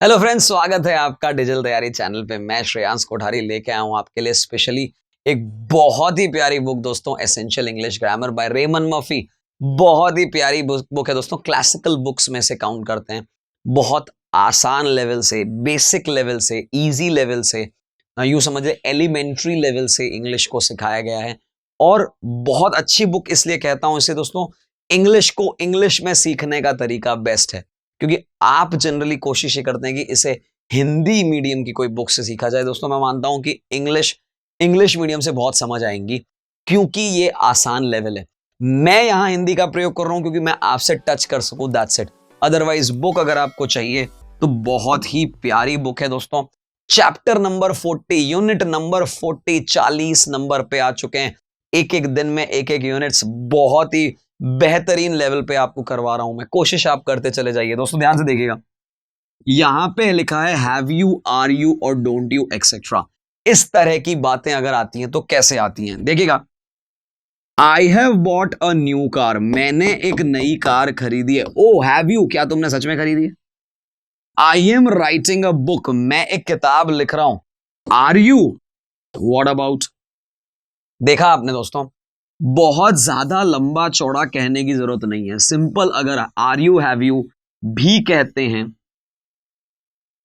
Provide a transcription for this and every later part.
Hello friends, स्वागत है आपका डिजिटल तैयारी चैनल पे। मैं श्रेयांश कोठारी लेके आया हूं आपके लिए स्पेशली एक बहुत ही प्यारी बुक दोस्तों, essential English grammar by Raymond Murphy. बहुत ही प्यारी बुक है दोस्तों, क्लासिकल बुक्स में से काउंट करते हैं। बहुत आसान लेवल से, बेसिक लेवल से, इजी लेवल से, यूं समझिए एलिमेंट्री लेवल से इंग्लिश को सिखाया गया है। और बहुत अच्छी बुक इसलिए कहता हूं इसे दोस्तों, इंग्लिश को इंग्लिश में सीखने का तरीका बेस्ट है। क्योंकि आप जनरली कोशिश ये करते हैं कि इसे हिंदी मीडियम की कोई बुक से सीखा जाए। दोस्तों मैं मानता हूं कि इंग्लिश मीडियम से बहुत समझ आएंगी, क्योंकि ये आसान लेवल है। मैं यहां हिंदी का प्रयोग कर रहा हूं क्योंकि मैं आपसे टच कर सकूं, दैट्स इट। अदरवाइज बुक अगर आपको चाहिए तो बहुत ही प्यारी बुक है दोस्तों। Chapter number 40, unit number 40, 40 number पे आ चुके हैं। एक एक दिन में एक एक यूनिट्स बहुत ही बेहतरीन लेवल पे आपको करवा रहा हूं मैं। कोशिश आप करते चले जाइए दोस्तों, ध्यान से देखिएगा। यहां पे लिखा है हैव यू, आर यू और डोंट यू एक्सेट्रा। इस तरह की बातें अगर आती हैं तो कैसे आती हैं, देखिएगा। I have bought a new car, मैंने एक नई कार खरीदी है। ओ हैव यू, क्या तुमने सच में खरीदी है? I am writing a book, मैं एक किताब लिख रहा हूं। Are you, what about? देखा आपने दोस्तों, बहुत ज्यादा लंबा चौड़ा कहने की जरूरत नहीं है। सिंपल अगर आर यू, हैव यू भी कहते हैं।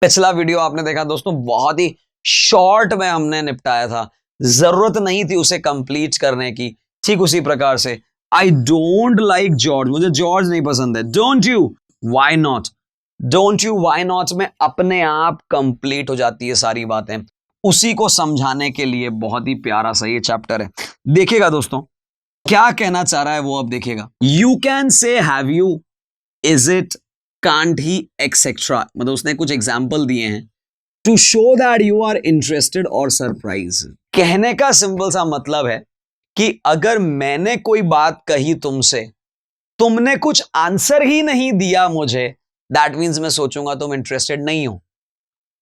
पिछला वीडियो आपने देखा दोस्तों, बहुत ही शॉर्ट में हमने निपटाया था, जरूरत नहीं थी उसे कंप्लीट करने की। ठीक उसी प्रकार से आई डोंट लाइक जॉर्ज, मुझे जॉर्ज नहीं पसंद है। Don't you, why not? Don't you, why not में अपने आप कंप्लीट हो जाती है सारी बातें। उसी को समझाने के लिए बहुत ही प्यारा सा ये चैप्टर है। देखिएगा दोस्तों, क्या कहना चाह रहा है वो अब देखिएगा। You can say have you, is it, can't he, etcetera. मतलब उसने कुछ एग्जाम्पल दिए हैं to show that you are interested और सरप्राइज। कहने का सिंपल सा मतलब है कि अगर मैंने कोई बात कही तुमसे, तुमने कुछ आंसर ही नहीं दिया मुझे, दैट मीन्स मैं सोचूंगा तुम इंटरेस्टेड नहीं हो।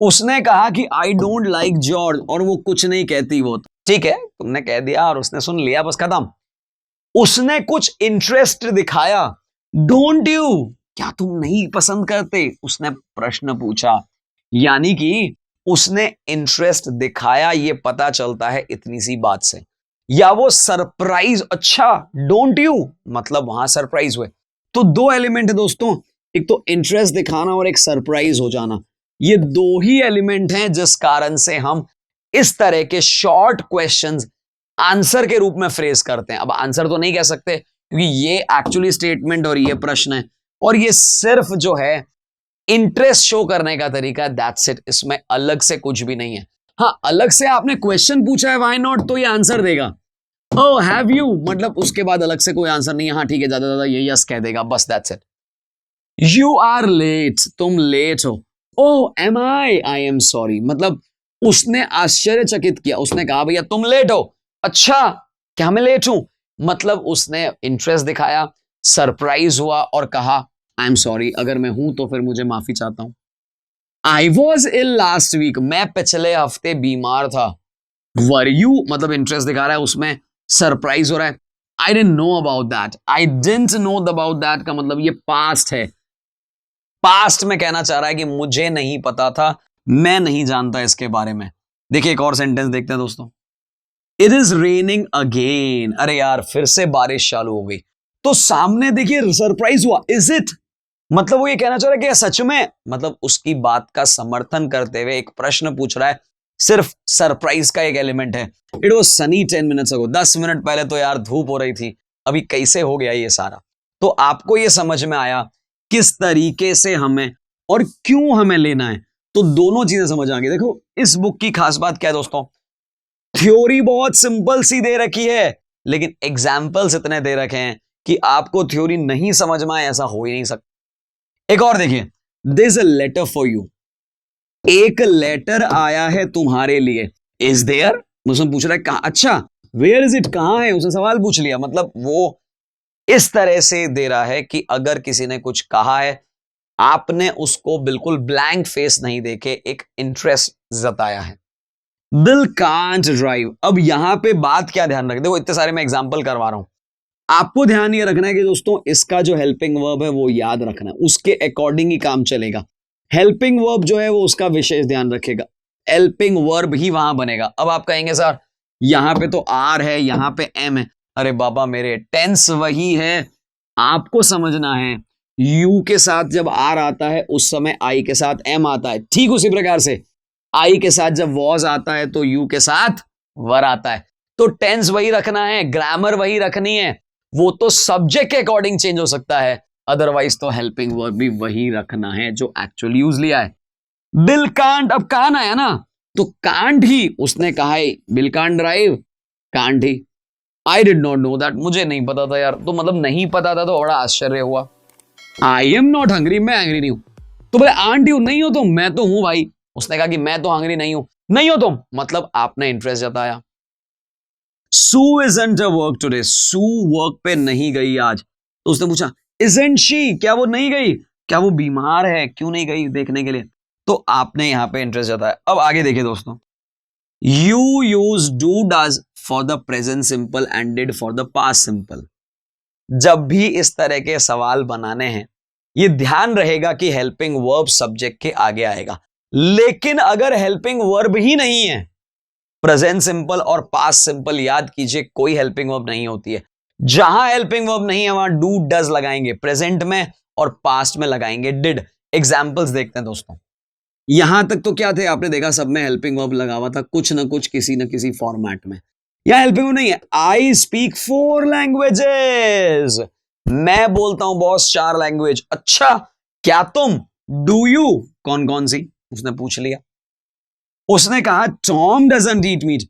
उसने कहा कि आई डोंट लाइक जॉर्ज और वो कुछ नहीं कहती, वो ठीक है, तुमने कह दिया और उसने सुन लिया, बस खत्म। उसने कुछ इंटरेस्ट दिखाया, डोंट यू, क्या तुम नहीं पसंद करते? उसने प्रश्न पूछा, यानी कि उसने इंटरेस्ट दिखाया। ये पता चलता है इतनी सी बात से। या वो सरप्राइज, अच्छा डोंट यू मतलब वहां सरप्राइज हुए। तो दो एलिमेंट है दोस्तों, एक तो इंटरेस्ट दिखाना और एक सरप्राइज हो जाना। ये दो ही एलिमेंट हैं जिस कारण से हम इस तरह के शॉर्ट क्वेश्चंस आंसर के रूप में फ्रेज करते हैं। अब आंसर तो नहीं कह सकते क्योंकि ये एक्चुअली स्टेटमेंट और ये प्रश्न है, और ये सिर्फ जो है इंटरेस्ट शो करने का तरीका है, दैट्स इट। इसमें अलग से कुछ भी नहीं है। हाँ, अलग से आपने क्वेश्चन पूछा है व्हाई नॉट, तो ये आंसर देगा। ओ हैव यू मतलब उसके बाद अलग से कोई आंसर नहीं है। हाँ ठीक है, ज्यादा ज्यादा ये यस कह देगा, बस that's it. You are late, तुम लेट हो। Oh um I am sorry मतलब उसने आश्चर्यचकित किया। उसने कहा भैया तुम लेट हो, अच्छा क्या मैं लेट हूं? मतलब उसने इंटरेस्ट दिखाया, सरप्राइज हुआ और कहा आई एम सॉरी, अगर मैं हूं तो फिर मुझे माफी चाहता हूं। I was ill last week, मैं पिछले हफ्ते बीमार था। वर यू मतलब इंटरेस्ट दिखा रहा है, उसमें सरप्राइज हो रहा है। I didn't know about that, I didn't know about that का मतलब ये पास्ट है। पास्ट में कहना चाह रहा है कि मुझे नहीं पता था, मैं नहीं जानता इसके बारे में। देखिए एक और सेंटेंस देखते हैं दोस्तों। इट इज रेनिंग अगेन, अरे यार फिर से बारिश चालू हो गई। तो सामने देखिए सरप्राइज हुआ, इज इट मतलब वो ये कहना चाह रहा है कि सच में, मतलब उसकी बात का समर्थन करते हुए एक प्रश्न पूछ रहा है। सिर्फ सरप्राइज का एक एलिमेंट है। It was Sunny 10 minutes ago, 10 minute पहले तो यार धूप हो रही थी, अभी कैसे हो गया ये सारा? तो आपको ये समझ में आया किस तरीके से हमें और क्यों हमें लेना है, तो दोनों चीजें समझ आ गई। देखो इस बुक की खास बात क्या है दोस्तों, थ्योरी बहुत सिंपल सी दे रखी है, लेकिन एग्जाम्पल्स इतने दे रखे हैं कि आपको थ्योरी नहीं समझ में आए ऐसा हो ही नहीं सकता। एक और देखिए, this is a letter for you, एक लेटर आया है तुम्हारे लिए। इज देयर, उसने पूछ रहा है कहां, अच्छा वेयर इज इट, कहां है, उसने सवाल पूछ लिया। मतलब वो इस तरह से दे रहा है कि अगर किसी ने कुछ कहा है, आपने उसको बिल्कुल ब्लैंक फेस नहीं देके एक इंटरेस्ट जताया है। बिल कांट ड्राइव, अब यहां पे बात क्या ध्यान रखते, देखो इतने सारे मैं एग्जांपल करवा रहा हूं, आपको ध्यान ये रखना है कि दोस्तों इसका जो हेल्पिंग वर्ब है वो याद रखना है, उसके अकॉर्डिंग ही काम चलेगा। हेल्पिंग वर्ब जो है वो उसका विशेष ध्यान रखेगा, हेल्पिंग वर्ब ही वहां बनेगा। अब आप कहेंगे सर यहां पे तो आर है, यहां पे एम है। अरे बाबा मेरे, टेंस वही है, आपको समझना है। यू के साथ जब आर आता है उस समय आई के साथ एम आता है, ठीक उसी प्रकार से आई के साथ जब वॉज आता है तो यू के साथ वर आता है। तो टेंस वही रखना है, ग्रामर वही रखनी है, वो तो सब्जेक्ट के अकॉर्डिंग चेंज हो सकता है, अदरवाइज तो हेल्पिंग वर्ब भी वही रखना है जो एक्चुअली यूज लिया है। बिल कांट, अब कान आया ना तो कांट ही उसने कहा है, bill can't drive, can't he. I did not know that, मुझे नहीं पता था यार, तो मतलब नहीं पता था तो बड़ा आश्चर्य हुआ। आई एम नॉट हंग्री, मैं हंग्री नहीं हूं। तो बोले आंट यू, नहीं हो तुम, मैं तो हूं भाई। उसने कहा कि मैं तो हंग्री नहीं हूं, नहीं हो तुम मतलब आपने इंटरेस्ट जताया। Sue isn't a work today, Sue work पे नहीं गई आज। तो उसने पूछा इजंट शी, क्या वो नहीं गई, क्या वो बीमार है, क्यों नहीं गई देखने के लिए। तो आपने यहां पे इंटरेस्ट जताया। अब आगे देखिए दोस्तों, you use do does for the present simple and did for the past simple. जब भी इस तरह के सवाल बनाने हैं ये ध्यान रहेगा कि हेल्पिंग वर्ब सब्जेक्ट के आगे आएगा, लेकिन अगर हेल्पिंग वर्ब ही नहीं है, प्रेजेंट सिंपल और पास्ट सिंपल याद कीजिए कोई हेल्पिंग वर्ब नहीं होती है। जहां हेल्पिंग वर्ब नहीं है वहां डू डज लगाएंगे, प्रेजेंट में और पास्ट में लगाएंगे डिड। एग्जाम्पल्स देखते हैं दोस्तों। यहां तक तो क्या थे, आपने देखा सब में हेल्पिंग वर्ब लगा हुआ था, कुछ ना कुछ किसी न किसी फॉर्मेट में। यहां हेल्पिंग वर्ब नहीं है। आई स्पीक 4 लैंग्वेजेस, मैं बोलता हूं बॉस 4 लैंग्वेज। अच्छा क्या तुम, डू यू, कौन कौन सी, उसने पूछ लिया। उसने कहा Tom doesn't eat meat,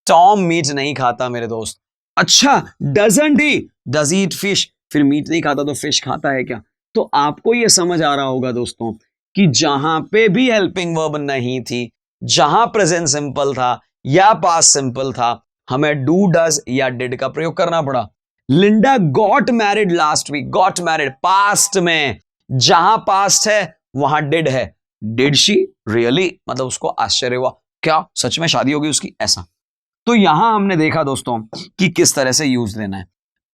Tom meat नहीं खाता मेरे दोस्त। अच्छा doesn't he, does eat fish, फिर मीट नहीं खाता तो फिश खाता है क्या। तो आपको यह समझ आ रहा होगा दोस्तों कि जहां पे भी हेल्पिंग वर्ब नहीं थी, जहां प्रेजेंट सिंपल था या पास्ट सिंपल था, हमें डू डज या डिड का प्रयोग करना पड़ा। Linda got married last week, got married past में, जहां पास्ट है वहां डिड है। डिड शी रियली, मतलब उसको आश्चर्य हुआ, क्या सच में शादी होगी उसकी, ऐसा। तो यहां हमने देखा दोस्तों कि किस तरह से यूज लेना है।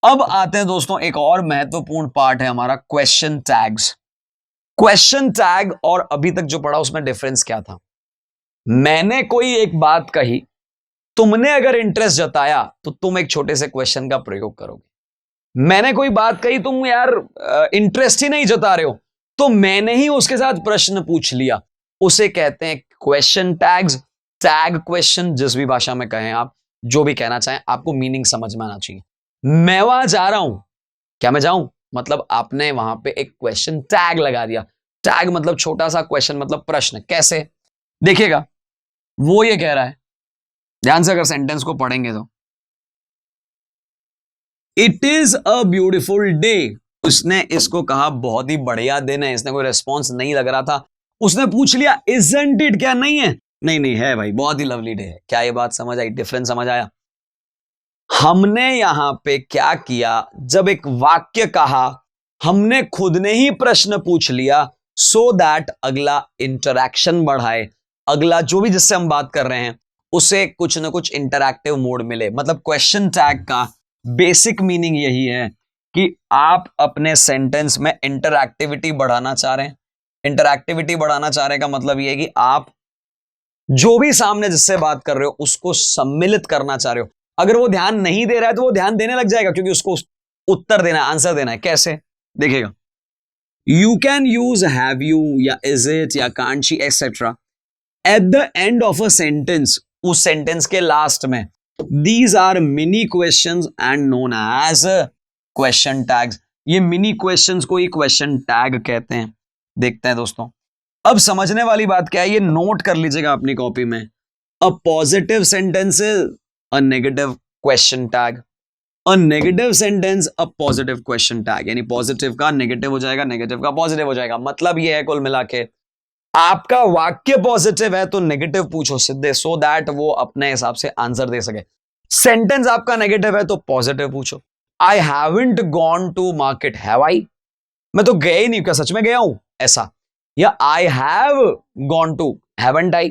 अब आते हैं दोस्तों एक और महत्वपूर्ण पार्ट है हमारा, क्वेश्चन टैग्स। क्वेश्चन टैग और अभी तक जो पढ़ा उसमें डिफरेंस क्या था। मैंने कोई एक बात कही, तुमने अगर इंटरेस्ट जताया तो तुम एक छोटे से क्वेश्चन का प्रयोग करोगे। मैंने कोई बात कही, तुम यार इंटरेस्ट ही नहीं जता रहे हो, तो मैंने ही उसके साथ प्रश्न पूछ लिया, उसे कहते हैं क्वेश्चन टैग्स। टैग क्वेश्चन, जिस भी भाषा में कहें आप, जो भी कहना चाहें, आपको मीनिंग समझ में आना चाहिए। मैं वहां जा रहा हूं, क्या मैं जाऊं, मतलब आपने वहां पे एक क्वेश्चन टैग लगा दिया। टैग मतलब छोटा सा, क्वेश्चन मतलब प्रश्न। कैसे देखिएगा, वो ये कह रहा है, ध्यान से अगर सेंटेंस को पढ़ेंगे तो, it is a beautiful day. उसने इसको कहा बहुत ही बढ़िया दिन है, इसने कोई रेस्पॉन्स नहीं लग रहा था, उसने पूछ लिया इजंट इट, क्या नहीं है, नहीं नहीं है भाई, बहुत ही लवली डे है। क्या ये बात समझ आई, डिफरेंस समझ आया। हमने यहां पे क्या किया, जब एक वाक्य कहा हमने खुद ने ही प्रश्न पूछ लिया, सो दैट अगला इंटरैक्शन बढ़ाए, अगला जो भी जिससे हम बात कर रहे हैं उसे कुछ ना कुछ इंटरैक्टिव मोड मिले। मतलब क्वेश्चन टैग का बेसिक मीनिंग यही है कि आप अपने सेंटेंस में इंटरैक्टिविटी बढ़ाना चाह रहे हैं। इंटरैक्टिविटी बढ़ाना चाह रहे का मतलब यह है कि आप जो भी सामने जिससे बात कर रहे हो उसको सम्मिलित करना चाह रहे हो। अगर वो ध्यान नहीं दे रहा है तो वो ध्यान देने लग जाएगा, क्योंकि उसको उत्तर देना है, आंसर देना है। कैसे देखिएगा, you can use have you या इज इट या can't she etcetera at the end of a sentence, उस सेंटेंस के लास्ट में। These are mini questions and known as question tags. ये मिनी क्वेश्चंस को ही क्वेश्चन टैग कहते हैं। देखते हैं दोस्तों, अब समझने वाली बात क्या है, ये नोट कर लीजिएगा अपनी कॉपी में। A positive sentence is a negative question tag, a negative sentence a positive question tag. यानी पॉजिटिव का नेगेटिव हो जाएगा, नेगेटिव का पॉजिटिव हो जाएगा। मतलब ये है कुल मिला के, आपका वाक्य पॉजिटिव है तो नेगेटिव पूछो सीधे, सो दैट वो अपने हिसाब से आंसर दे सके। सेंटेंस आपका नेगेटिव है तो पॉजिटिव पूछो। I haven't gone to market, have I, मैं तो गया ही नहीं, क्या सच में गया हूं, ऐसा। या I have gone to, haven't I.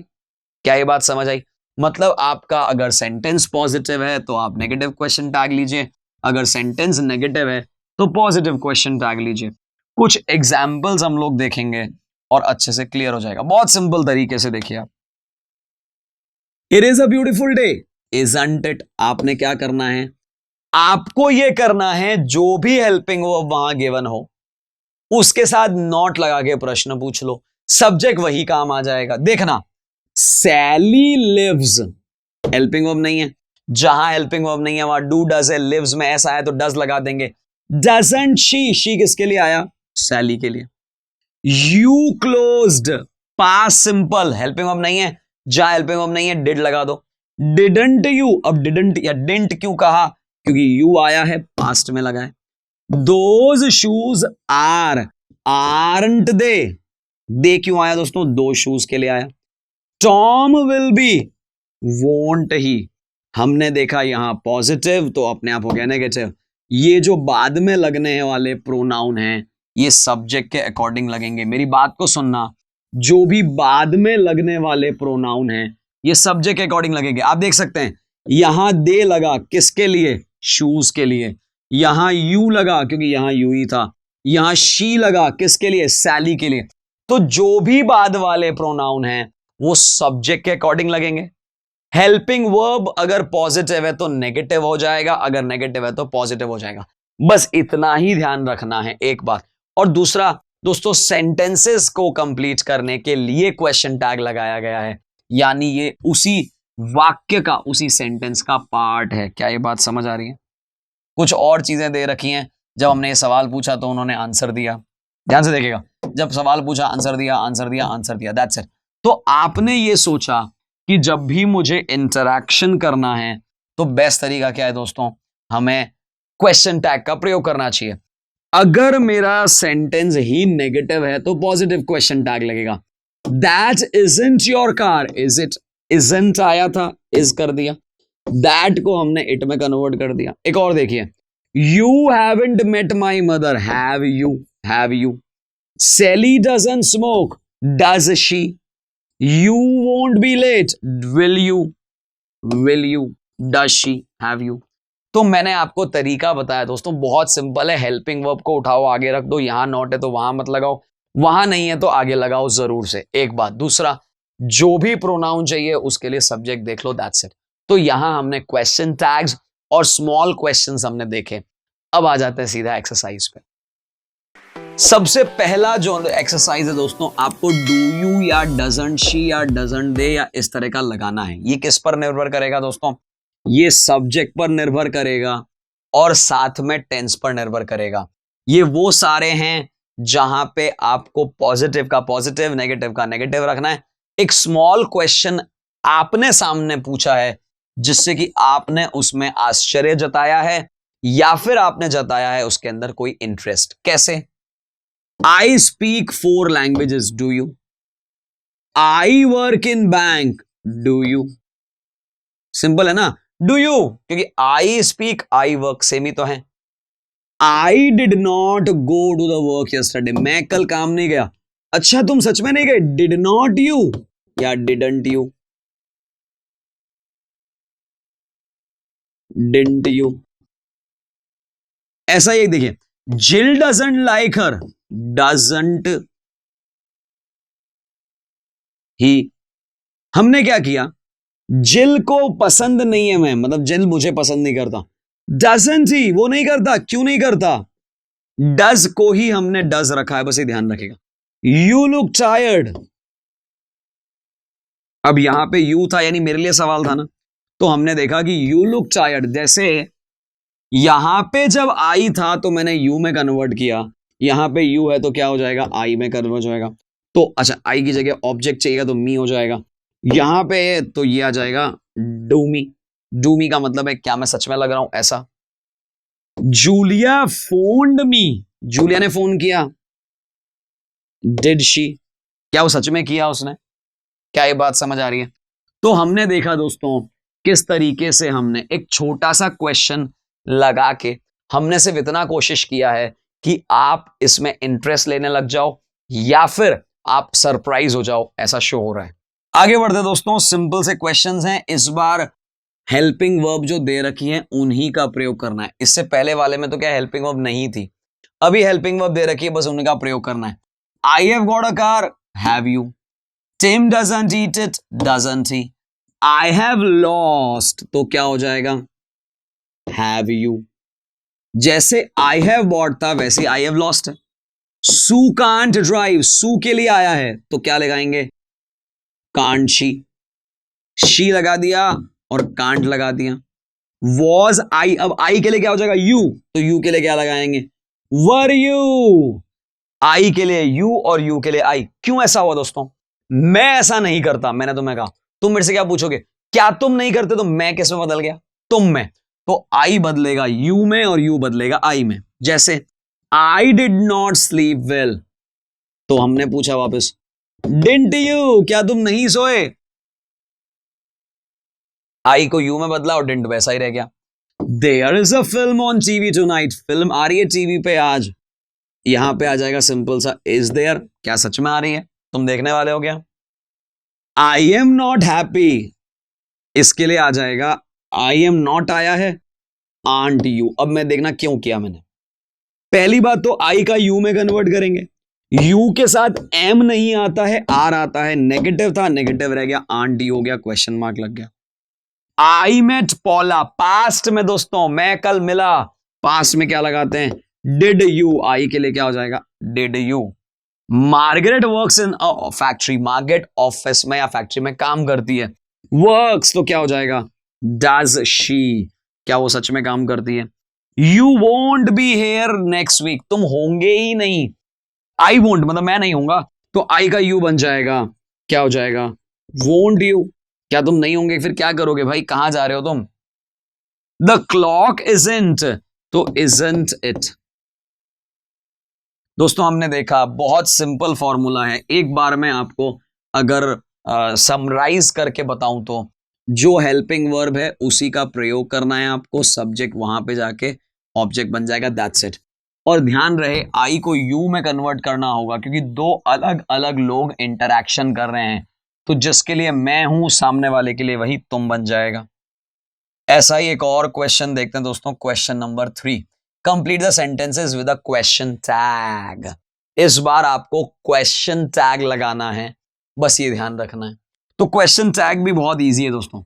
क्या ये बात समझ आई। मतलब आपका अगर सेंटेंस पॉजिटिव है तो आप नेगेटिव क्वेश्चन टैग लीजिए, अगर सेंटेंस नेगेटिव है तो पॉजिटिव क्वेश्चन टैग लीजिए। कुछ एग्जाम्पल्स हम लोग देखेंगे और अच्छे से क्लियर हो जाएगा। बहुत सिंपल तरीके से देखिए आप। It is a beautiful day, isn't it. आपने क्या करना है, आपको यह करना है जो भी हेल्पिंग वर्ब वहां गिवन हो उसके साथ नॉट लगा के प्रश्न पूछ लो, सब्जेक्ट वही काम आ जाएगा। देखना, सैली लिव्स हेल्पिंग वर्ब नहीं है, जहां हेल्पिंग वर्ब नहीं है वहां डू डज है, लिव्स में ऐसा है तो डज लगा देंगे। डजंट शी किसके लिए आया, सैली के लिए। You closed past simple, helping verb नहीं है, जहां हेल्पिंग वर्ब नहीं है डिड लगा दो। डिडंट यू, अब डिडंट या डिडंट क्यों कहा, क्योंकि यू आया है पास्ट में लगा है। दोज शूज आरंट दे क्यों आया दोस्तों, दो शूज के लिए आया। टॉम विल बी, वोंट ही, हमने देखा यहां पॉजिटिव तो अपने आप हो गया नेगेटिव। ये जो बाद में लगने वाले प्रोनाउन हैं ये सब्जेक्ट के अकॉर्डिंग लगेंगे। मेरी बात को सुनना, जो भी बाद में लगने वाले प्रोनाउन हैं ये सब्जेक्ट के अकॉर्डिंग लगेंगे। आप देख सकते हैं यहां दे लगा किसके लिए, शूज के लिए। यहां यू लगा क्योंकि यहां यू ही था। यहां शी लगा किसके लिए, सैली के लिए। तो जो भी बाद वाले प्रोनाउन हैं वो सब्जेक्ट के अकॉर्डिंग लगेंगे। हेल्पिंग वर्ब अगर पॉजिटिव है तो नेगेटिव हो जाएगा, अगर नेगेटिव है तो पॉजिटिव हो जाएगा। बस इतना ही ध्यान रखना है एक बात। और दूसरा दोस्तों, सेंटेंसेस को कंप्लीट करने के लिए क्वेश्चन टैग लगाया गया है, यानी ये उसी वाक्य का, उसी सेंटेंस का पार्ट है। क्या ये बात समझ आ रही है? कुछ और चीजें दे रखी हैं, जब हमने ये सवाल पूछा तो उन्होंने आंसर दिया। ध्यान से देखिएगा, जब सवाल पूछा आंसर दिया, आंसर दिया, आंसर दिया, दैट्स इट। तो आपने ये सोचा कि जब भी मुझे इंटरैक्शन करना है तो बेस्ट तरीका क्या है दोस्तों, हमें क्वेश्चन टैग का प्रयोग करना चाहिए। अगर मेरा सेंटेंस ही नेगेटिव है तो पॉजिटिव क्वेश्चन टैग लगेगा। That isn't your car, is it, isn't आया था, इज कर दिया। दैट को हमने इट में कन्वर्ट कर दिया। एक और देखिए, you haven't met my mother, have you, have you. Sally doesn't smoke, does she. You won't be late, will you, will you. Does she, have you. तो मैंने आपको तरीका बताया दोस्तों, बहुत सिंपल है। हेल्पिंग वर्ब को उठाओ आगे रख दो, यहां नॉट है तो वहां मत लगाओ, वहां नहीं है तो आगे लगाओ जरूर से, एक बात। दूसरा, जो भी प्रोनाउन चाहिए उसके लिए सब्जेक्ट देख लो, दैट्स इट। तो यहां हमने क्वेश्चन टैग्स और स्मॉल क्वेश्चंस हमने देखे। अब आ जाते हैं सीधा एक्सरसाइज पे। सबसे पहला जो एक्सरसाइज है दोस्तों, आपको डू यू या डजंट शी या डजंट दे या इस तरह का लगाना है। ये किस पर निर्भर करेगा दोस्तों, ये सब्जेक्ट पर निर्भर करेगा और साथ में टेंस पर निर्भर करेगा। ये वो सारे हैं जहां पे आपको पॉजिटिव का पॉजिटिव, नेगेटिव का नेगेटिव रखना है। एक स्मॉल क्वेश्चन आपने सामने पूछा है जिससे कि आपने उसमें आश्चर्य जताया है या फिर आपने जताया है उसके अंदर कोई इंटरेस्ट। कैसे? I speak 4 languages, do you? I work in bank, do you? Simple है ना, डू यू, क्योंकि I speak, I work same ही तो है। I did not go to the work yesterday, मैं कल काम नहीं गया। अच्छा तुम सच में नहीं गए, डिड नॉट यू या डिडंट यू? Didn't you. ऐसा ही देखिए, जिल डजंट लाइक हर, डजंट ही। हमने क्या किया, जिल को पसंद नहीं है मैं, मतलब जिल मुझे पसंद नहीं करता। डजंट ही, वो नहीं करता, क्यों नहीं करता? डज को ही हमने डज रखा है, बस ये ध्यान रखेगा। यू लुक टायर्ड, अब यहां पे यू था यानी मेरे लिए सवाल था ना, तो हमने देखा कि यू लुक टायर्ड। जैसे यहां पे जब आई था तो मैंने यू में कन्वर्ट किया, यहां पे यू है तो क्या हो जाएगा, आई में कन्वर्ट हो जाएगा। तो अच्छा, आई की जगह ऑब्जेक्ट चाहिए तो मी हो जाएगा। यहां पे तो ये आ जाएगा डू मी। डू मी का मतलब है क्या मैं सच में लग रहा हूं, ऐसा। जूलिया फोन्ड मी, जूलिया ने फोन किया। डिड शी, क्या वो सच में किया उसने? क्या ये बात समझ आ रही है? तो हमने देखा दोस्तों किस तरीके से हमने एक छोटा सा क्वेश्चन लगा के हमने सिर्फ इतना कोशिश किया है कि आप इसमें इंटरेस्ट लेने लग जाओ या फिर आप सरप्राइज हो जाओ, ऐसा शो हो रहा है। आगे बढ़ते दोस्तों, सिंपल से क्वेश्चंस हैं। इस बार हेल्पिंग वर्ब जो दे रखी है उन्हीं का प्रयोग करना है। इससे पहले वाले में तो क्या हेल्पिंग वर्ब नहीं थी, अभी हेल्पिंग वर्ब दे रखी है, बस उन्हीं का प्रयोग करना है। I have got a car, have you. Tim doesn't eat it, doesn't he. I have lost तो क्या हो जाएगा, हैव यू। जैसे आई हैव बॉट था वैसे आई हैव लॉस्ट है। सू कांट ड्राइव, सू के लिए आया है तो क्या लगाएंगे, कांट शी। शी लगा दिया और कांट लगा दिया। वॉज आई, अब आई के लिए क्या हो जाएगा, यू, तो यू के लिए क्या लगाएंगे, वर यू। आई के लिए यू और यू के लिए आई। क्यों ऐसा हुआ दोस्तों, मैं ऐसा नहीं करता, मैंने तुम्हें कहा। तुम मेरे से क्या पूछोगे, क्या तुम नहीं करते, तो मैं किस में बदल गया, तुम में। तो आई बदलेगा यू में और यू बदलेगा आई में। जैसे आई डिड नॉट स्लीप वेल, तो हमने पूछा वापस डिडंट यू, क्या तुम नहीं सोए। आई को यू में बदला और डिडंट वैसा ही रह गया। There is a film on TV tonight, film आ रही है टीवी पे आज। यहां पे आ जाएगा सिंपल सा इज देयर, क्या सच में आ रही है, तुम देखने वाले हो क्या। आई एम नॉट हैप्पी, इसके लिए आ जाएगा आई एम नॉट आया है, आंट यू। अब मैं देखना क्यों किया मैंने। पहली बात तो आई का यू में कन्वर्ट करेंगे, यू के साथ एम नहीं आता है, आर आता है, नेगेटिव था नेगेटिव रह गया, आंट यू हो गया, क्वेश्चन मार्क लग गया। आई मेट पॉला, पास्ट में दोस्तों मैं कल मिला, पास्ट में क्या लगाते हैं, डिड यू। आई के लिए क्या हो जाएगा, did you. Margaret works in a factory, Margaret office में या फैक्ट्री में काम करती है। वर्क्स तो क्या हो जाएगा, डज शी, क्या वो सच में काम करती है। You won't be here next week, तुम होंगे ही नहीं। आई वोंट मतलब मैं नहीं होऊंगा, तो आई का यू बन जाएगा, क्या हो जाएगा, वोंट यू। क्या तुम नहीं होंगे, फिर क्या करोगे भाई, कहां जा रहे हो तुम। द क्लॉक इजंट, तो इजंट इट। दोस्तों हमने देखा बहुत सिंपल फॉर्मूला है, एक बार मैं आपको अगर समराइज करके बताऊं तो जो हेल्पिंग वर्ब है उसी का प्रयोग करना है आपको, सब्जेक्ट वहां पे जाके ऑब्जेक्ट बन जाएगा, दैट्स इट। और ध्यान रहे आई को यू में कन्वर्ट करना होगा क्योंकि दो अलग अलग लोग इंटरैक्शन कर रहे हैं, तो जिसके लिए मैं हूं सामने वाले के लिए वही तुम बन जाएगा। ऐसा ही एक और क्वेश्चन देखते हैं दोस्तों, question number 3, complete the sentences with a question tag. इस बार आपको क्वेश्चन टैग लगाना है, बस ये ध्यान रखना है। तो क्वेश्चन टैग भी बहुत इजी है दोस्तों।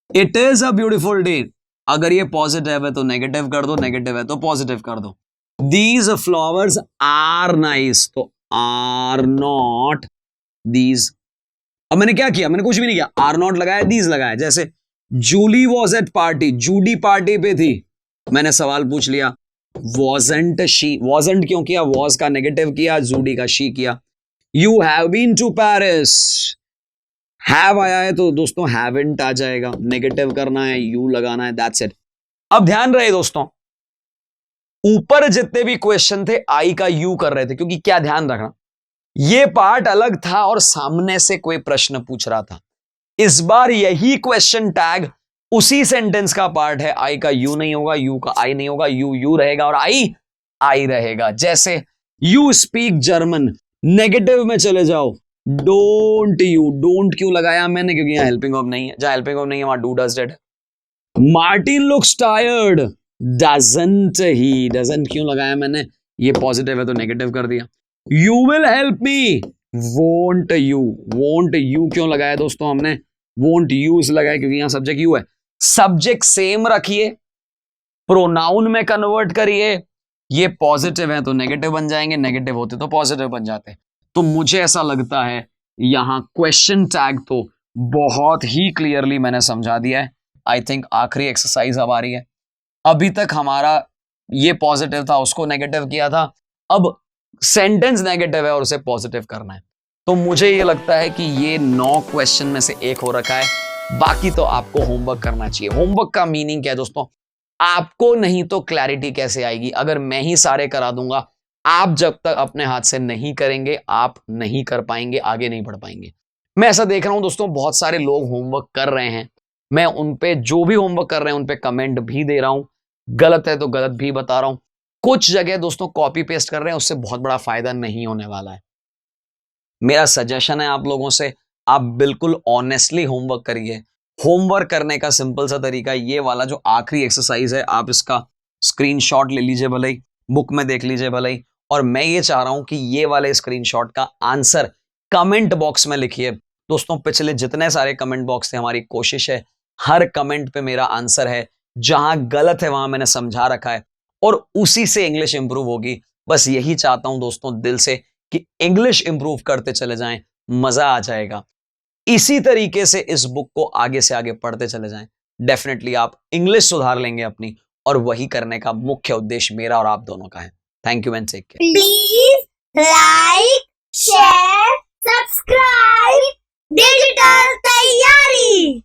It is a beautiful day, अगर ये पॉजिटिव है तो नेगेटिव कर दो, नेगेटिव है तो पॉजिटिव कर दो। दीज फ्लावर्स आर नाइस, तो आर नॉट दीज। अब मैंने क्या किया, मैंने कुछ भी नहीं किया, आर नॉट लगाया, दीज लगाया। जैसे Julie was at party, Judy party पे थी, मैंने सवाल पूछ लिया वॉजेंट शी, वॉजेंट क्यों किया, वॉज का नेगेटिव किया, जूडी का शी किया। You have been to Paris, have आया है तो दोस्तों हैवंट आ जाएगा, नेगेटिव करना है यू लगाना है, दैट्स इट। अब ध्यान रहे दोस्तों, ऊपर जितने भी क्वेश्चन थे आई का यू कर रहे थे, क्योंकि क्या ध्यान रखना, ये पार्ट अलग था और सामने से कोई प्रश्न पूछ रहा था। इस बार यही क्वेश्चन टैग उसी सेंटेंस का पार्ट है, आई का यू नहीं होगा, यू का आई नहीं होगा, यू यू रहेगा और आई आई रहेगा। जैसे यू स्पीक जर्मन, नेगेटिव में चले जाओ, डोंट यू, डोंट क्यों लगाया मैंने, क्योंकि यहां हेल्पिंग वर्ब नहीं है, जहां हेल्पिंग वर्ब नहीं है वहां do does dead. Martin looks tired, doesn't he, doesn't क्यों लगाया मैंने, ये पॉजिटिव है तो नेगेटिव कर दिया। You will help me, won't you, won't you क्यों लगाया दोस्तों हमने, वोंट यू इस लगाया क्योंकि यहां सब्जेक्ट यू है। सब्जेक्ट सेम रखिए, प्रोनाउन में कन्वर्ट करिए, ये पॉजिटिव है तो नेगेटिव बन जाएंगे, नेगेटिव होते तो पॉजिटिव बन जाते। तो मुझे ऐसा लगता है यहां क्वेश्चन टैग तो बहुत ही क्लियरली मैंने समझा दिया है। आई थिंक आखिरी एक्सरसाइज अब आ रही है। अभी तक हमारा ये पॉजिटिव था, उसको नेगेटिव किया था, अब सेंटेंस नेगेटिव है और उसे पॉजिटिव करना है। तो मुझे ये लगता है कि ये 9 क्वेश्चन में से एक हो रखा है, बाकी तो आपको होमवर्क करना चाहिए। होमवर्क का मीनिंग क्या है दोस्तों, आपको नहीं तो क्लैरिटी कैसे आएगी, अगर मैं ही सारे करा दूंगा, आप जब तक अपने हाथ से नहीं करेंगे आप नहीं कर पाएंगे, आगे नहीं बढ़ पाएंगे। मैं ऐसा देख रहा हूं दोस्तों, बहुत सारे लोग होमवर्क कर रहे हैं, मैं उन पे जो भी होमवर्क कर रहे हैं उन पे कमेंट भी दे रहा हूं, गलत है तो गलत भी बता रहा हूं। कुछ जगह दोस्तों कॉपी पेस्ट कर रहे हैं, उससे बहुत बड़ा फायदा नहीं होने वाला है। मेरा सजेशन है आप लोगों से, आप बिल्कुल ऑनेस्टली होमवर्क करिए। होमवर्क करने का सिंपल सा तरीका ये वाला जो आखिरी एक्सरसाइज है, आप इसका स्क्रीनशॉट ले लीजिए भले ही, बुक में देख लीजिए भले ही, और मैं ये चाह रहा हूं कि ये वाले स्क्रीनशॉट का आंसर कमेंट बॉक्स में लिखिए। दोस्तों पिछले जितने सारे कमेंट बॉक्स थे, हमारी कोशिश है हर कमेंट पे मेरा आंसर है, जहां गलत है वहां मैंने समझा रखा है और उसी से इंग्लिश इंप्रूव होगी। बस यही चाहता हूं दोस्तों दिल से कि इंग्लिश इंप्रूव करते चले जाएं, मजा आ जाएगा। इसी तरीके से इस बुक को आगे से आगे पढ़ते चले जाएं, डेफिनेटली आप इंग्लिश सुधार लेंगे अपनी, और वही करने का मुख्य उद्देश्य मेरा और आप दोनों का है। Thank you and take care. Please like, share, subscribe digital तैयारी।